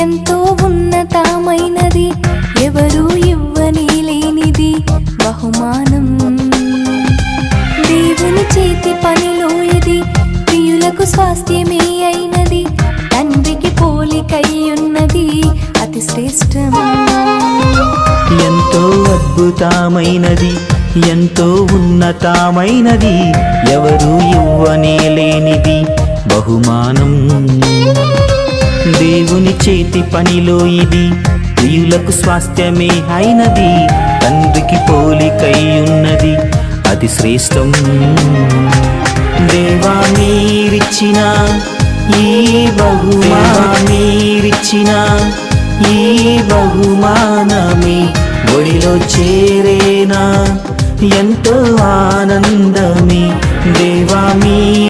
ఎంతో ఉన్నతమైనది, ఎవరు ఇవ్వని లేనిది బహుమానం. దేవుని చేతి పనిలో ఇది ప్రియులకు స్వాస్థ్యమే అయినది, తండ్రికి పోలికై ఉన్నది అతి శ్రేష్టం. ఎంతో అద్భుతమైనది, ఎంతో ఉన్నతమైనది, ఎవరు ఇవ్వనే లేనిది బహుమానం. దేవుని చేతి పనిలో ఇది ప్రియులకు స్వాస్థ్యమే అయినది, తండ్రికి పోలికై ఉన్నది అది శ్రేష్టం. దేవా మీరిచ్చిన ఈ బహుమానమిచ్చిన ఈ బహుమానమే ఒడిలో చేరేనా ఎంతో ఆనందమే. దేవా మీ